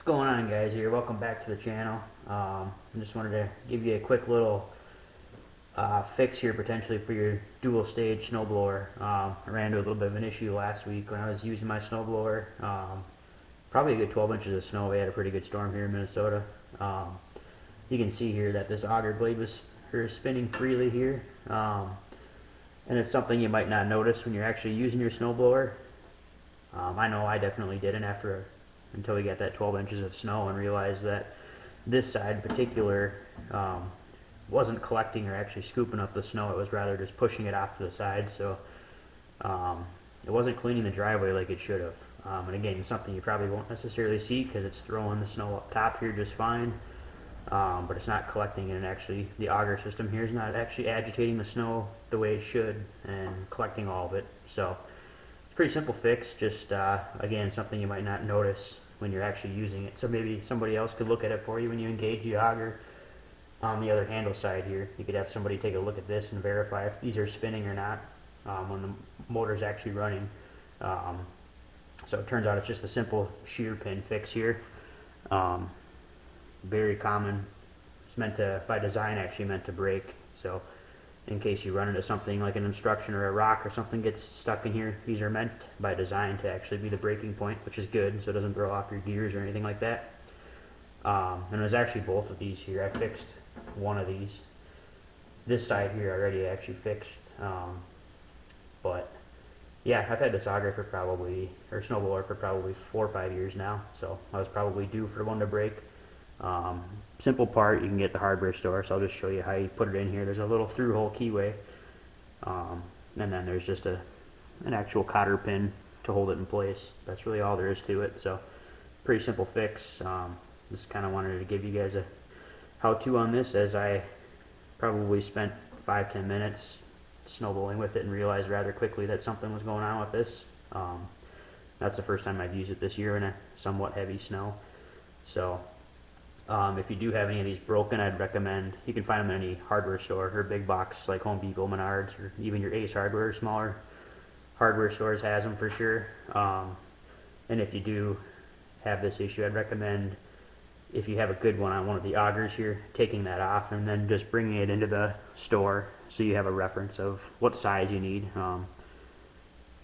What's going on, guys? Here, welcome back to the channel. I just wanted to give you a quick little fix here potentially for your dual stage snowblower. I ran into a little bit of an issue last week when I was using my snowblower. Probably a good 12 inches of snow. We had a pretty good storm here in Minnesota. You can see here that this auger blade was spinning freely here, and it's something you might not notice when you're actually using your snowblower. I know I definitely didn't until we got that 12 inches of snow and realized that this side in particular wasn't collecting or actually scooping up the snow. It was rather just pushing it off to the side, so it wasn't cleaning the driveway like it should have. And again, something you probably won't necessarily see because it's throwing the snow up top here just fine, but it's not collecting it, and actually the auger system here is not actually agitating the snow the way it should and collecting all of it. So it's a pretty simple fix, just again, something you might not notice when you're actually using it. So maybe somebody else could look at it for you when you engage the auger. On the other handle side here, you could have somebody take a look at this and verify if these are spinning or not when the motor's actually running. So it turns out it's just a simple shear pin fix here. Very common. It's meant to, by design, actually meant to break. So in case you run into something like an obstruction or a rock or something gets stuck in here, these are meant by design to actually be the breaking point, which is good, so it doesn't throw off your gears or anything like that. And it was actually both of these here. I fixed one of these. This side here already actually fixed, but yeah, I've had this auger for probably, or snowblower for probably 4 or 5 years now, so I was probably due for one to break. Simple part you can get at the hardware store, so I'll just show you how you put it in here. There's a little through hole keyway, and then there's just an actual cotter pin to hold it in place. That's really all there is to it, so pretty simple fix. Just kind of wanted to give you guys a how-to on this, as I probably spent 5-10 minutes snowballing with it and realized rather quickly that something was going on with this. That's the first time I've used it this year in a somewhat heavy snow. So if you do have any of these broken, I'd recommend, you can find them in any hardware store or big box like Home Depot, Menards, or even your Ace Hardware. Smaller hardware stores has them for sure. And if you do have this issue, I'd recommend, if you have a good one on one of the augers here, taking that off and then just bringing it into the store so you have a reference of what size you need.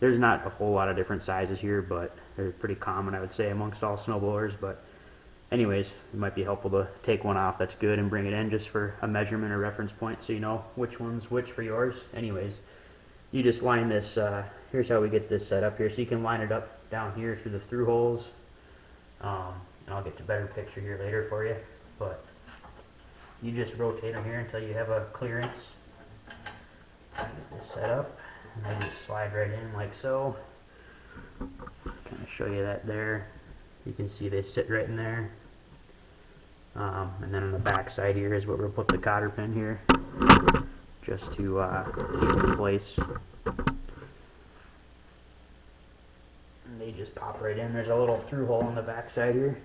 There's not a whole lot of different sizes here, but they're pretty common, I would say, amongst all snowblowers. But anyways, it might be helpful to take one off that's good and bring it in just for a measurement or reference point so you know which one's which for yours. Anyways, you just line this, here's how we get this set up here. So you can line it up down here through the through holes. And I'll get to a better picture here later for you, but you just rotate them here until you have a clearance. Get this set up, and then just slide right in like so. Kind of show you that there. You can see they sit right in there. And then on the back side here is where we'll put the cotter pin here, just to keep it in place. And they just pop right in. There's a little through hole on the back side here.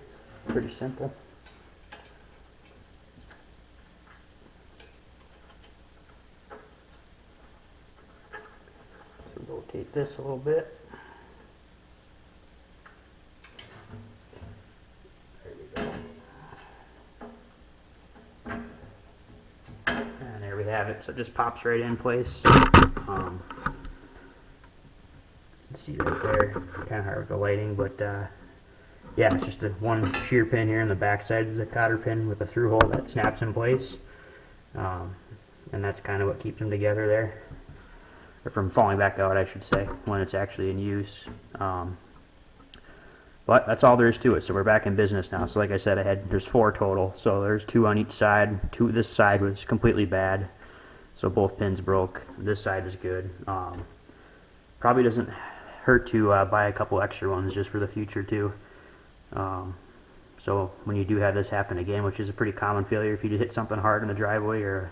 Pretty simple. So rotate this a little bit. There we go. And there we have it. So it just pops right in place. See right there, kind of hard with the lighting, but yeah, it's just one shear pin here, and the back side is a cotter pin with a through hole that snaps in place, and that's kind of what keeps them together there, or from falling back out, I should say, when it's actually in use. But that's all there is to it. So we're back in business now. So like I said, there's 4 total, so there's 2 on each side. This side was completely bad, so both pins broke. This side is good. Probably doesn't hurt to buy a couple extra ones just for the future too. So when you do have this happen again, which is a pretty common failure, if you hit something hard in the driveway or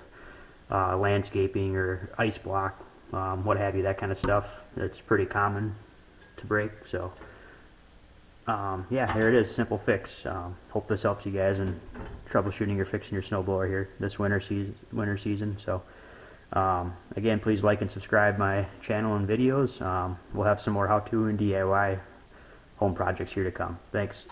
landscaping or ice block, what have you, that kind of stuff, it's pretty common to break. So yeah, there it is, simple fix. Hope this helps you guys in troubleshooting or fixing your snowblower here this winter season. So again, please like and subscribe my channel and videos. We'll have some more how-to and DIY home projects here to come. Thanks.